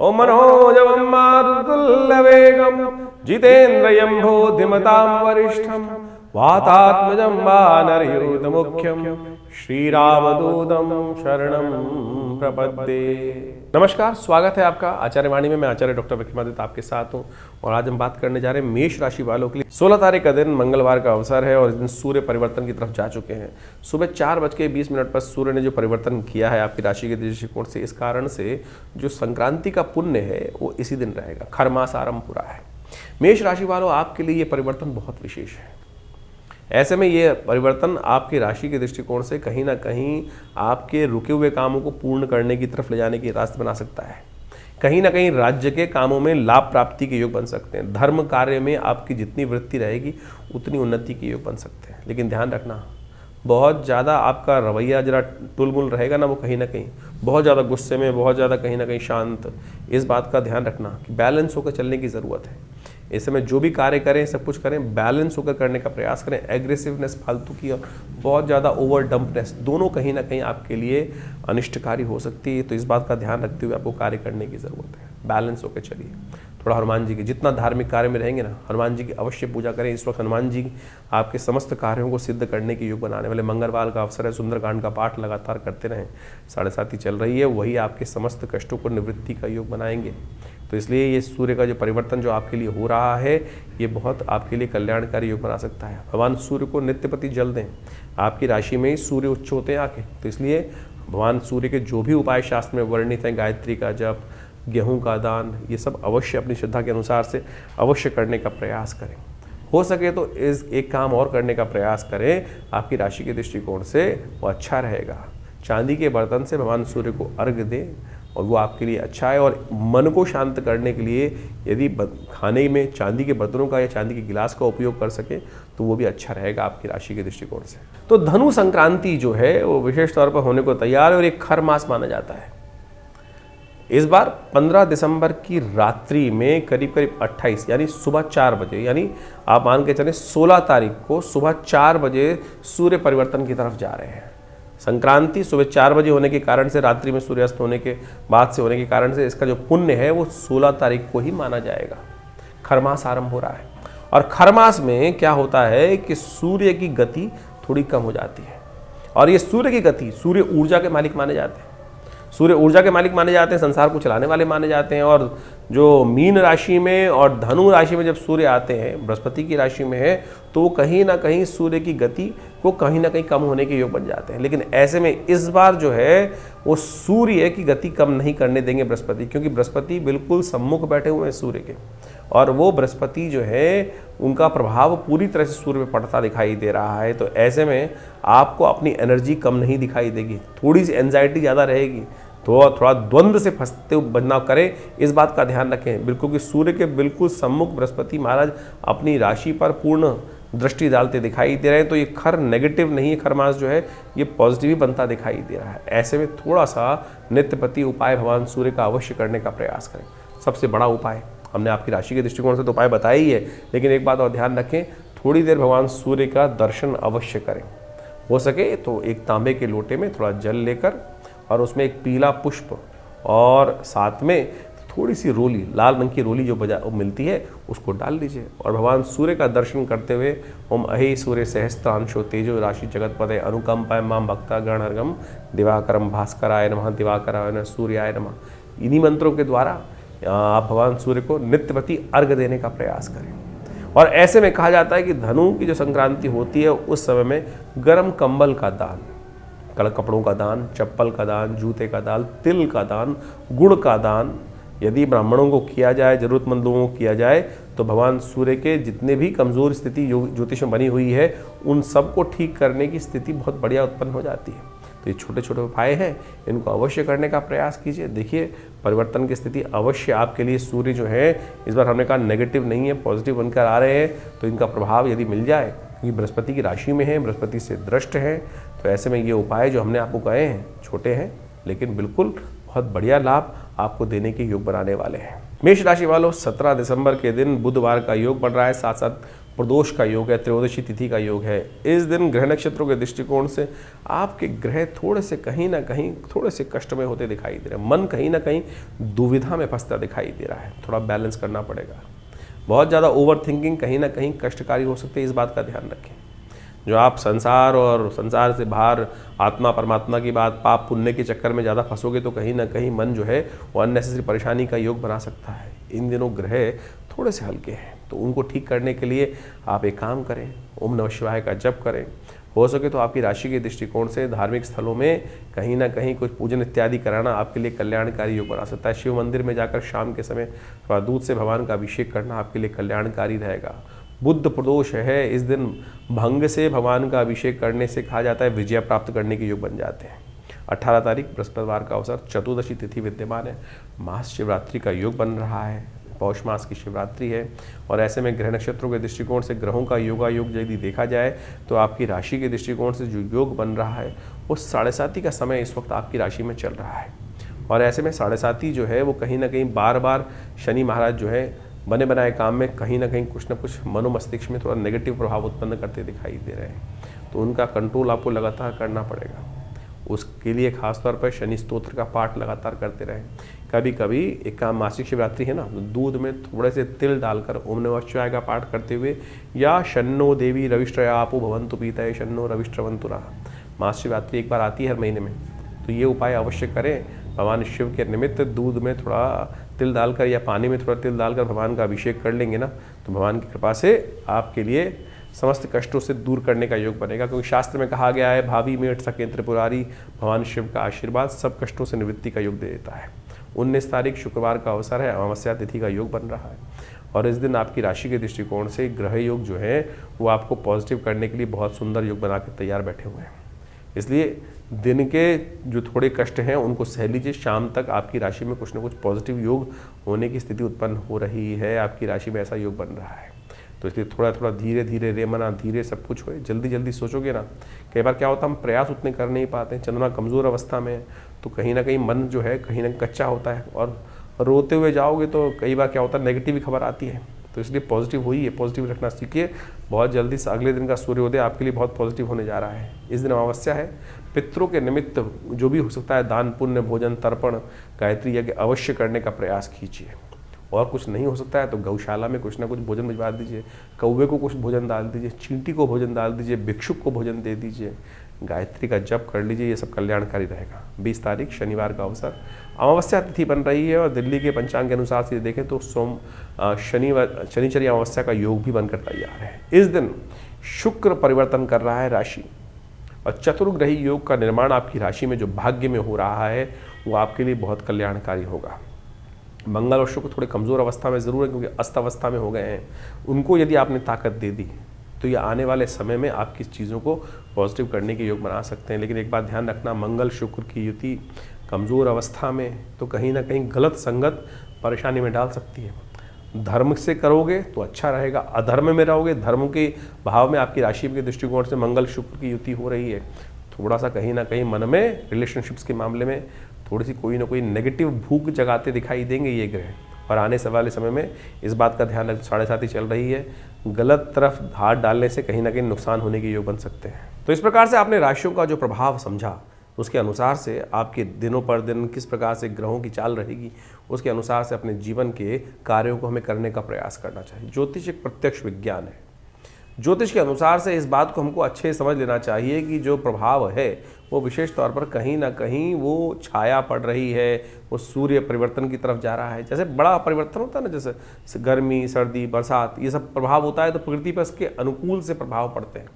ओम मनोजवं मारुतुल्यवेगं जितेन्द्रियं बुद्धिमतां वरिष्ठं वातात्मजं वानरयूथमुख्यं श्रीरामदूतं शरणं प्रपद्ये। नमस्कार, स्वागत है आपका आचार्य वाणी में। मैं आचार्य डॉक्टर विक्रमादित्य आपके साथ हूं और आज हम बात करने जा रहे हैं मेष राशि वालों के लिए। 16 तारीख का दिन मंगलवार का अवसर है और इस दिन सूर्य परिवर्तन की तरफ जा चुके हैं। सुबह 4:20 पर सूर्य ने जो परिवर्तन किया है आपकी राशि के दृष्टिकोण से, इस कारण से जो संक्रांति का पुण्य है वो इसी दिन रहेगा। खरमास आरंभ हो रहा है। मेष राशि वालों, आपके लिए ये परिवर्तन बहुत विशेष है। ऐसे में ये परिवर्तन आपकी राशि के दृष्टिकोण से कहीं ना कहीं आपके रुके हुए कामों को पूर्ण करने की तरफ ले जाने की रास्ते बना सकता है। कहीं ना कहीं राज्य के कामों में लाभ प्राप्ति के योग बन सकते हैं। धर्म कार्य में आपकी जितनी वृत्ति रहेगी उतनी उन्नति के योग बन सकते हैं। लेकिन ध्यान रखना, बहुत ज़्यादा आपका रवैया जरा टुलमुल रहेगा ना, वो कहीं ना कहीं बहुत ज़्यादा गुस्से में, बहुत ज़्यादा कहीं ना कहीं शांत। इस बात का ध्यान रखना कि बैलेंस होकर चलने की ज़रूरत है। इस समय जो भी कार्य करें, सब कुछ करें, बैलेंस होकर करने का प्रयास करें। एग्रेसिवनेस, फालतू की और बहुत ज़्यादा ओवर डंपनेस, दोनों कहीं ना कहीं आपके लिए अनिष्टकारी हो सकती है। तो इस बात का ध्यान रखते हुए आपको कार्य करने की ज़रूरत है। बैलेंस होकर चलिए। थोड़ा हनुमान जी की, जितना धार्मिक कार्य में रहेंगे ना, हनुमान जी की अवश्य पूजा करें। इस वक्त हनुमान जी आपके समस्त कार्यों को सिद्ध करने के योग बनाने वाले। मंगलवार का अवसर है, सुंदरकांड का पाठ लगातार करते रहें। 7:30 चल रही है, वही आपके समस्त कष्टों को निवृत्ति का योग बनाएंगे। तो इसलिए ये सूर्य का जो परिवर्तन जो आपके लिए हो रहा है, ये बहुत आपके लिए कल्याणकारी योग बना सकता है। भगवान सूर्य को नित्यपति जल दें। आपकी राशि में ही सूर्य उच्च होते हैं आके, तो इसलिए भगवान सूर्य के जो भी उपाय शास्त्र में वर्णित हैं, गायत्री का जप, गेहूं का दान, ये सब अवश्य अपनी श्रद्धा के अनुसार से अवश्य करने का प्रयास करें। हो सके तो इस एक काम और करने का प्रयास करें, आपकी राशि के दृष्टिकोण से वो अच्छा रहेगा। चांदी के बर्तन से भगवान सूर्य को अर्घ्य दें और वो आपके लिए अच्छा है। और मन को शांत करने के लिए यदि खाने में चांदी के बर्तनों का या चांदी के गिलास का उपयोग कर सके तो वो भी अच्छा रहेगा आपकी राशि के दृष्टिकोण से। तो धनु संक्रांति जो है वो विशेष तौर पर होने को तैयार है और एक खर मास माना जाता है। इस बार 15 दिसंबर की रात्रि में करीब 28 यानी सुबह 4 बजे, यानी आप मान के चलें 16 तारीख को सुबह 4 बजे सूर्य परिवर्तन की तरफ जा रहे हैं। संक्रांति सुबह 4 बजे होने के कारण से, रात्रि में सूर्यास्त होने के बाद से होने के कारण से, इसका जो पुण्य है वो 16 तारीख को ही माना जाएगा। खरमास आरंभ हो रहा है और खरमास में क्या होता है कि सूर्य की गति थोड़ी कम हो जाती है। और ये सूर्य की गति, सूर्य ऊर्जा के मालिक माने जाते हैं। सूर्य ऊर्जा के मालिक माने जाते हैं, संसार को चलाने वाले माने जाते हैं। और जो मीन राशि में और धनु राशि में जब सूर्य आते हैं, बृहस्पति की राशि में है, तो वो कहीं ना कहीं सूर्य की गति को कहीं ना कहीं कम होने के योग बन जाते हैं। लेकिन ऐसे में इस बार जो है वो सूर्य की गति कम नहीं करने देंगे बृहस्पति, क्योंकि बृहस्पति बिल्कुल सम्मुख बैठे हुए हैं सूर्य के। और वो बृहस्पति जो है उनका प्रभाव पूरी तरह से सूर्य पे पड़ता दिखाई दे रहा है। तो ऐसे में आपको अपनी एनर्जी कम नहीं दिखाई देगी, थोड़ी सी एंजाइटी ज़्यादा रहेगी, तो थोड़ा द्वंद्व से फंसते बदनाव करें, इस बात का ध्यान रखें बिल्कुल कि सूर्य के बिल्कुल सम्मुख बृहस्पति महाराज अपनी राशि पर पूर्ण दृष्टि डालते दिखाई दे रहे हैं। तो ये खर नेगेटिव नहीं है, खर मास जो है ये पॉजिटिव ही बनता दिखाई दे रहा है। ऐसे में थोड़ा सा नित्यपति उपाय भगवान सूर्य का अवश्य करने का प्रयास करें। सबसे बड़ा उपाय हमने आपकी राशि के दृष्टिकोण से तो उपाय बताया ही है, लेकिन एक बात और ध्यान रखें, थोड़ी देर भगवान सूर्य का दर्शन अवश्य करें। हो सके तो एक तांबे के लोटे में थोड़ा जल लेकर और उसमें एक पीला पुष्प और साथ में थोड़ी सी रोली, लाल रंग की रोली जो मिलती है, उसको डाल लीजिए और भगवान सूर्य का दर्शन करते हुए ओम अहे सूर्य सहस्त्रांशो तेजो राशि जगतपते अनुकंपाय मां भक्ता गणर्गम दिवाकरम भास्कराय नमः दिवाकराय नमः सूर्याय नमः, इन्हीं मंत्रों के द्वारा आप भगवान सूर्य को नित्यपति अर्घ्य देने का प्रयास करें। और ऐसे में कहा जाता है कि धनु की जो संक्रांति होती है उस समय में गर्म कंबल का दान, कपड़ों का दान, चप्पल का दान, जूते का दान, तिल का दान, गुड़ का दान यदि ब्राह्मणों को किया जाए, जरूरतमंद लोगों को किया जाए, तो भगवान सूर्य के जितने भी कमज़ोर स्थिति ज्योतिष में बनी हुई है उन सबको ठीक करने की स्थिति बहुत बढ़िया उत्पन्न हो जाती है। तो ये छोटे छोटे उपाय हैं, इनको अवश्य करने का प्रयास कीजिए। देखिए परिवर्तन की स्थिति अवश्य आपके लिए, सूर्य जो है इस बार हमने कहा नेगेटिव नहीं है, पॉजिटिव बनकर आ रहे हैं। तो इनका प्रभाव यदि मिल जाए, क्योंकि बृहस्पति की राशि में है, बृहस्पति से दृष्ट है, तो ऐसे में ये उपाय जो हमने आपको कहे हैं छोटे हैं लेकिन बिल्कुल बहुत बढ़िया लाभ आपको देने के योग बनाने वाले हैं। मेष राशि वालों, 17 दिसंबर के दिन बुधवार का योग बन रहा है, साथ साथ प्रदोष का योग है, त्रयोदशी तिथि का योग है। इस दिन ग्रह नक्षत्रों के दृष्टिकोण से आपके ग्रह थोड़े से कहीं ना कहीं थोड़े से कष्ट में होते दिखाई दे रहे हैं। मन कहीं ना कहीं दुविधा में फंसता दिखाई दे रहा है, थोड़ा बैलेंस करना पड़ेगा। बहुत ज़्यादा ओवर थिंकिंग कहीं ना कहीं कष्टकारी हो सकती है, इस बात का ध्यान रखें। जो आप संसार और संसार से बाहर आत्मा परमात्मा की बात, पाप पुण्य के चक्कर में ज़्यादा फंसोगे तो कहीं ना कहीं मन जो है वो अननेसेसरी परेशानी का योग बना सकता है। इन दिनों ग्रह थोड़े से हल्के हैं, तो उनको ठीक करने के लिए आप एक काम करें, ओम नमः शिवाय का जप करें। हो सके तो आपकी राशि के दृष्टिकोण से धार्मिक स्थलों में कहीं ना कहीं कुछ पूजन इत्यादि कराना आपके लिए कल्याणकारी योग बना सकता है। शिव मंदिर में जाकर शाम के समय थोड़ा दूध से भगवान का अभिषेक करना आपके लिए कल्याणकारी रहेगा। बुद्ध प्रदोष है, इस दिन भंग से भगवान का अभिषेक करने से कहा जाता है विजय प्राप्त करने के योग बन जाते हैं। 18 तारीख बृहस्पतिवार का अवसर, चतुर्दशी तिथि विद्यमान है, महाशिवरात्रि का योग बन रहा है, पौष मास की शिवरात्रि है। और ऐसे में ग्रह नक्षत्रों के दृष्टिकोण से ग्रहों का योगायोग यदि देखा जाए तो आपकी राशि के दृष्टिकोण से जो योग बन रहा है वो 7:30 का समय इस वक्त आपकी राशि में चल रहा है। और ऐसे में 7:30 जो है वो कहीं ना कहीं बार बार शनि महाराज जो है बने बनाए काम में कहीं ना कहीं कुछ ना कुछ मनोमस्तिष्क में थोड़ा नेगेटिव प्रभाव उत्पन्न करते दिखाई दे रहे हैं, तो उनका कंट्रोल आपको लगातार करना पड़ेगा। उसके लिए खासतौर पर शनि स्तोत्र का पाठ लगातार करते रहें। कभी कभी एक काम, मासिक शिवरात्रि है ना, तो दूध में थोड़े से तिल डालकर ओम नमः शिवाय का पाठ करते हुए, या शन्नो देवी रविष्ट्रयापो भवन्तु पीतये शन्नो रविष्ट्रवन्तु नः, महाशिवरात्रि एक बार आती है हर महीने में, तो ये उपाय अवश्य करें। भगवान शिव के निमित्त दूध में थोड़ा तिल डालकर या पानी में थोड़ा तिल डालकर भगवान का अभिषेक कर लेंगे ना, तो भगवान की कृपा से आपके लिए समस्त कष्टों से दूर करने का योग बनेगा। क्योंकि शास्त्र में कहा गया है, भावी में सके त्रिपुरारी, भगवान शिव का आशीर्वाद सब कष्टों से निवृत्ति का योग दे देता है। 19 तारीख शुक्रवार का अवसर है, अमावस्या तिथि का योग बन रहा है। और इस दिन आपकी राशि के दृष्टिकोण से ग्रह योग जो है वो आपको पॉजिटिव करने के लिए बहुत सुंदर योग बना के तैयार बैठे हुए हैं। इसलिए दिन के जो थोड़े कष्ट हैं उनको सह लीजिए, शाम तक आपकी राशि में कुछ ना कुछ पॉजिटिव योग होने की स्थिति उत्पन्न हो रही है, आपकी राशि में ऐसा योग बन रहा है। तो इसलिए थोड़ा थोड़ा धीरे धीरे रेमना धीरे सब कुछ हो। जल्दी जल्दी सोचोगे ना, कई बार क्या होता है हम प्रयास उतने कर नहीं पाते, चंद्रमा कमज़ोर अवस्था में है, तो कहीं ना कहीं मन जो है कहीं ना कच्चा होता है, और रोते हुए जाओगे तो कई बार क्या होता है नेगेटिव खबर आती है। तो इसलिए पॉजिटिव होइए, पॉजिटिव रखना सीखिए। बहुत जल्दी से अगले दिन का सूर्योदय आपके लिए बहुत पॉजिटिव होने जा रहा है। इस दिन अमावस्या है, पितरों के निमित्त जो भी हो सकता है दान पुण्य भोजन तर्पण गायत्री यज्ञ अवश्य करने का प्रयास कीजिए। और कुछ नहीं हो सकता है तो गौशाला में कुछ ना कुछ भोजन भिजवा दीजिए, कौवे को कुछ भोजन डाल दीजिए, चींटी को भोजन डाल दीजिए, भिक्षुक को भोजन दे दीजिए, गायत्री का जप कर लीजिए, ये सब कल्याणकारी रहेगा। 20 तारीख शनिवार का अवसर, अमावस्या तिथि बन रही है, और दिल्ली के पंचांग के अनुसार से देखें तो शनिचरी अमावस्या का योग भी बनकर तैयार है। इस दिन शुक्र परिवर्तन कर रहा है राशि, और चतुर्ग्रही योग का निर्माण आपकी राशि में जो भाग्य में हो रहा है वो आपके लिए बहुत कल्याणकारी होगा। मंगल और शुक्र थोड़े कमज़ोर अवस्था में ज़रूर है, क्योंकि अस्त अवस्था में हो गए हैं। उनको यदि आपने ताकत दे दी तो ये आने वाले समय में आपकी चीज़ों को पॉजिटिव करने के योग बना सकते हैं। लेकिन एक बात ध्यान रखना, मंगल शुक्र की युति कमज़ोर अवस्था में तो कहीं ना कहीं गलत संगत परेशानी में डाल सकती है। धर्म से करोगे तो अच्छा रहेगा, अधर्म में रहोगे, धर्म के भाव में आपकी राशि के दृष्टिकोण से मंगल शुक्र की युति हो रही है, थोड़ा सा कहीं ना कहीं मन में रिलेशनशिप्स के मामले में थोड़ी सी कोई ना कोई नेगेटिव भूख जगाते दिखाई देंगे ये ग्रह। और आने वाले समय में इस बात का ध्यान रख, 7:30 चल रही है, गलत तरफ हाथ डालने से कहीं ना कहीं नुकसान होने के योग बन सकते हैं। तो इस प्रकार से आपने राशियों का जो प्रभाव समझा, उसके अनुसार से आपके दिनों पर दिन किस प्रकार से ग्रहों की चाल रहेगी, उसके अनुसार से अपने जीवन के कार्यों को हमें करने का प्रयास करना चाहिए। ज्योतिष एक प्रत्यक्ष विज्ञान है। ज्योतिष के अनुसार से इस बात को हमको अच्छे से समझ लेना चाहिए कि जो प्रभाव है वो विशेष तौर पर कहीं ना कहीं वो छाया पड़ रही है, वो सूर्य परिवर्तन की तरफ जा रहा है। जैसे बड़ा परिवर्तन होता है ना, जैसे गर्मी सर्दी बरसात, ये सब प्रभाव होता है तो प्रकृति पर इसके अनुकूल से प्रभाव पड़ते हैं।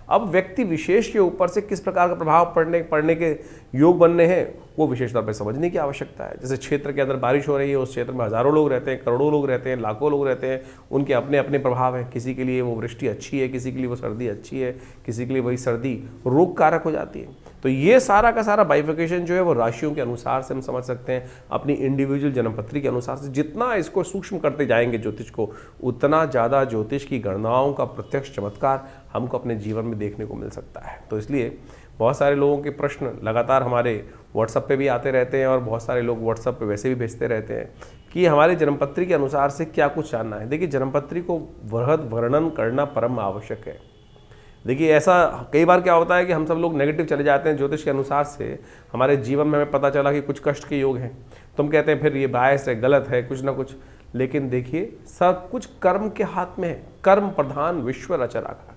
अब व्यक्ति विशेष के ऊपर से किस प्रकार का प्रभाव पड़ने के योग बनने हैं वो विशेष तौर पर समझने की आवश्यकता है। जैसे क्षेत्र के अंदर बारिश हो रही है, उस क्षेत्र में हज़ारों लोग रहते हैं, करोड़ों लोग रहते हैं, लाखों लोग रहते हैं, उनके अपने अपने प्रभाव हैं। किसी के लिए वो वृष्टि अच्छी है, किसी के लिए वो सर्दी अच्छी है, किसी के लिए वही सर्दी रोग कारक हो जाती है। तो ये सारा का सारा बाइफिकेशन जो है वो राशियों के अनुसार से हम समझ सकते हैं, अपनी इंडिविजुअल जन्मपत्री के अनुसार से। जितना इसको सूक्ष्म करते जाएंगे ज्योतिष को, उतना ज़्यादा ज्योतिष की गणनाओं का प्रत्यक्ष चमत्कार हमको अपने जीवन में देखने को मिल सकता है। तो इसलिए बहुत सारे लोगों के प्रश्न लगातार हमारे व्हाट्सएप पे भी आते रहते हैं, और बहुत सारे लोग व्हाट्सएप पे वैसे भी भेजते रहते हैं कि हमारे जन्मपत्री के अनुसार से क्या कुछ जानना है। देखिए, जन्मपत्री को वृहद वर्णन करना परम आवश्यक है। देखिए, ऐसा कई बार क्या होता है कि हम सब लोग नेगेटिव चले जाते हैं ज्योतिष के अनुसार से। हमारे जीवन में हमें पता चला कि कुछ कष्ट के योग हैं, तो हम कहते हैं फिर ये बायस है, गलत है, कुछ ना कुछ। लेकिन देखिए, सब कुछ कर्म के हाथ में है। कर्म प्रधान विश्व रच राखा।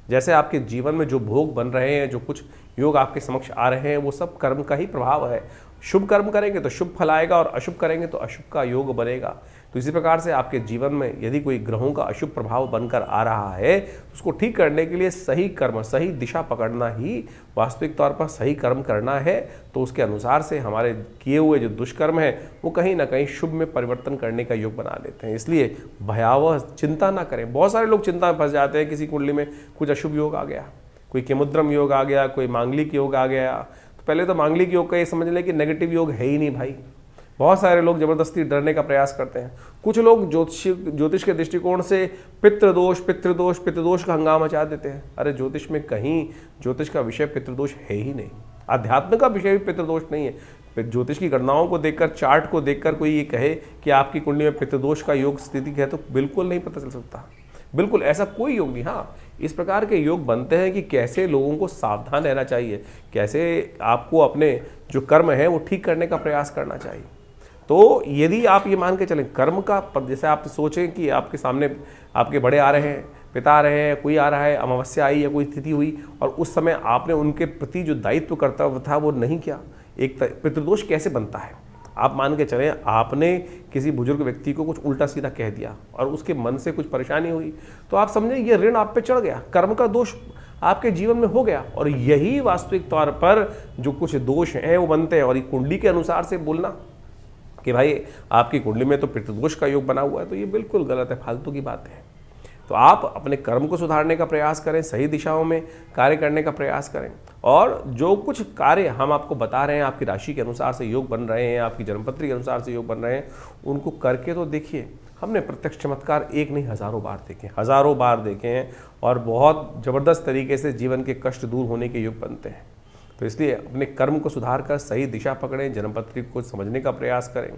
जैसे आपके जीवन में जो भोग बन रहे हैं, जो कुछ योग आपके समक्ष आ रहे हैं, वो सब कर्म का ही प्रभाव है। शुभ कर्म करेंगे तो शुभ फल आएगा, और अशुभ करेंगे तो अशुभ का योग बनेगा। तो इसी प्रकार से आपके जीवन में यदि कोई ग्रहों का अशुभ प्रभाव बनकर आ रहा है, तो उसको ठीक करने के लिए सही कर्म, सही दिशा पकड़ना ही वास्तविक तौर पर सही कर्म करना है। तो उसके अनुसार से हमारे किए हुए जो दुष्कर्म है वो कहीं ना कहीं शुभ में परिवर्तन करने का योग बना लेते हैं। इसलिए भयावह चिंता ना करें। बहुत सारे लोग चिंता में फंस जाते हैं, किसी कुंडली में कुछ अशुभ योग आ गया, कोई केमुद्रम योग आ गया, कोई मांगलिक योग आ गया। तो पहले तो मांगलिक योग का ये समझ लें कि नेगेटिव योग है ही नहीं भाई। बहुत सारे लोग जबरदस्ती डरने का प्रयास करते हैं। कुछ लोग ज्योतिष के दृष्टिकोण से पितृदोष पितृदोष का हंगामा मचा देते हैं। अरे ज्योतिष में कहीं ज्योतिष का विषय पितृदोष है ही नहीं। अध्यात्म का विषय भी पितृदोष नहीं है। ज्योतिष की गणनाओं को देखकर, चार्ट को देखकर कोई ये कहे कि आपकी कुंडली में पितृदोष का योग स्थिति है, तो बिल्कुल नहीं पता चल सकता। बिल्कुल ऐसा कोई योग नहीं। हाँ, इस प्रकार के योग बनते हैं कि कैसे लोगों को सावधान रहना चाहिए, कैसे आपको अपने जो कर्म है वो ठीक करने का प्रयास करना चाहिए। तो यदि आप ये मान के चलें कर्म का, जैसे आप सोचें कि आपके सामने आपके बड़े आ रहे हैं, पिता आ रहे हैं, कोई आ रहा है, अमावस्या आई या कोई स्थिति हुई, और उस समय आपने उनके प्रति जो दायित्व कर्तव्य था वो नहीं किया, एक पितृदोष कैसे बनता है। आप मान के चलें आपने किसी बुजुर्ग व्यक्ति को कुछ उल्टा सीधा कह दिया और उसके मन से कुछ परेशानी हुई, तो आप समझें ये ऋण आप पे चढ़ गया, कर्म का दोष आपके जीवन में हो गया। और यही वास्तविक तौर पर जो कुछ दोष हैं वो बनते हैं। और ये कुंडली के अनुसार से बोलना कि भाई आपकी कुंडली में तो पितृदोष का योग बना हुआ है, तो ये बिल्कुल गलत है, फालतू की बात है। तो आप अपने कर्म को सुधारने का प्रयास करें, सही दिशाओं में कार्य करने का प्रयास करें, और जो कुछ कार्य हम आपको बता रहे हैं, आपकी राशि के अनुसार से योग बन रहे हैं, आपकी जन्मपत्री के अनुसार से योग बन रहे हैं, उनको करके तो देखिए। हमने प्रत्यक्ष चमत्कार एक नहीं हज़ारों बार देखे, हज़ारों बार देखे हैं, और बहुत ज़बरदस्त तरीके से जीवन के कष्ट दूर होने के योग बनते हैं। तो इसलिए अपने कर्म को सुधार कर सही दिशा पकड़ें, जन्मपत्री को समझने का प्रयास करें।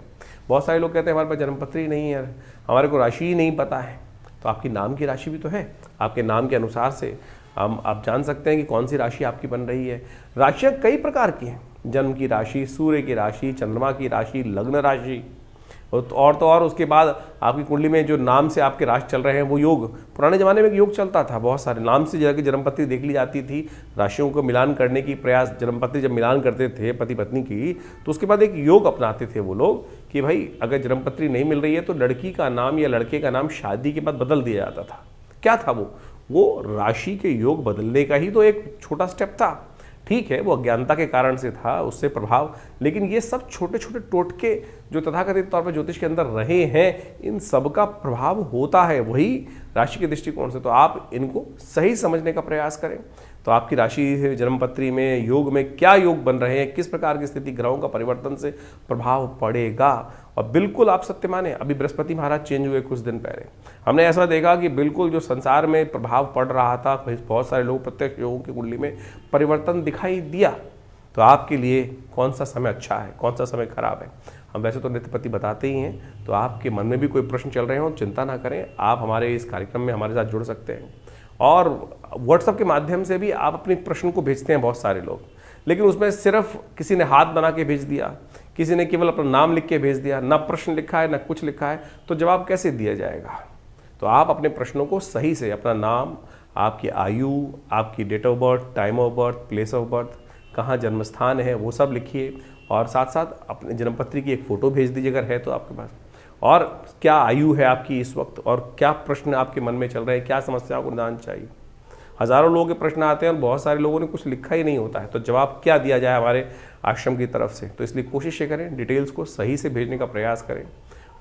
बहुत सारे लोग कहते हैं हमारे पास जन्मपत्री नहीं है, हमारे को राशि ही नहीं पता है। तो आपकी नाम की राशि भी तो है, आपके नाम के अनुसार से आप जान सकते हैं कि कौन सी राशि आपकी बन रही है। राशियाँ कई प्रकार की हैं, जन्म की राशि, सूर्य की राशि, चंद्रमा की राशि, लग्न राशि, और तो और उसके बाद आपकी कुंडली में जो नाम से आपके राशि चल रहे हैं वो योग। पुराने ज़माने में एक योग चलता था, बहुत सारे नाम से जाकर जन्मपत्री देख ली जाती थी, राशियों को मिलान करने की प्रयास। जन्मपत्री जब मिलान करते थे पति पत्नी की, तो उसके बाद एक योग अपनाते थे वो लोग कि भाई अगर जन्मपत्री नहीं मिल रही है तो लड़की का नाम या लड़के का नाम शादी के बाद बदल दिया जाता था। क्या था वो राशि के योग बदलने का ही तो एक छोटा स्टेप था। ठीक है, वो अज्ञानता के कारण से था, उससे प्रभाव, लेकिन ये सब छोटे छोटे टोटके जो तथाकथित तौर पर ज्योतिष के अंदर रहे हैं, इन सब का प्रभाव होता है वही राशि के दृष्टिकोण से। तो आप इनको सही समझने का प्रयास करें। तो आपकी राशि जन्मपत्री में योग में क्या योग बन रहे हैं, किस प्रकार की स्थिति ग्रहों का परिवर्तन से प्रभाव पड़ेगा। और बिल्कुल आप सत्य माने, अभी बृहस्पति महाराज चेंज हुए कुछ दिन पहले, हमने ऐसा देखा कि बिल्कुल जो संसार में प्रभाव पड़ रहा था, बहुत सारे लोग प्रत्यक्ष योगों की कुंडली में परिवर्तन दिखाई दिया। तो आपके लिए कौन सा समय अच्छा है, कौन सा समय खराब है, हम वैसे तो नित्यपति बताते ही हैं। तो आपके मन में भी कोई प्रश्न चल रहे हो, चिंता ना करें, आप हमारे इस कार्यक्रम में हमारे साथ जुड़ सकते हैं। और व्हाट्सएप के माध्यम से भी आप अपने प्रश्न को भेजते हैं बहुत सारे लोग, लेकिन उसमें सिर्फ किसी ने हाथ बना के भेज दिया, किसी ने केवल अपना नाम लिख के भेज दिया, ना प्रश्न लिखा है ना कुछ लिखा है, तो जवाब कैसे दिया जाएगा। तो आप अपने प्रश्नों को सही से, अपना नाम, आपकी आयु, आपकी date of birth, time of birth, place of birth, कहाँ जन्म स्थान है, वो सब लिखिए, और साथ साथ अपने जन्मपत्री की एक फ़ोटो भेज दीजिए अगर है तो आपके पास, और क्या आयु है आपकी इस वक्त, और क्या प्रश्न आपके मन में चल रहे हैं, क्या समस्याओं को निदान चाहिए। हज़ारों लोगों के प्रश्न आते हैं और बहुत सारे लोगों ने कुछ लिखा ही नहीं होता है, तो जवाब क्या दिया जाए हमारे आश्रम की तरफ से। तो इसलिए कोशिश ये करें, डिटेल्स को सही से भेजने का प्रयास करें।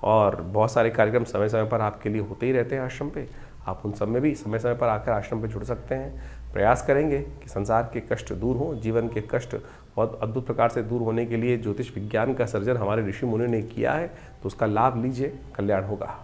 और बहुत सारे कार्यक्रम समय समय पर आपके लिए होते ही रहते हैं आश्रम पे, आप उन सब में भी समय समय पर आकर आश्रम पे जुड़ सकते हैं। प्रयास करेंगे कि संसार के कष्ट दूर हों, जीवन के कष्ट बहुत अद्भुत प्रकार से दूर होने के लिए ज्योतिष विज्ञान का सर्जन हमारे ऋषि मुनि ने किया है, तो उसका लाभ लीजिए, कल्याण होगा।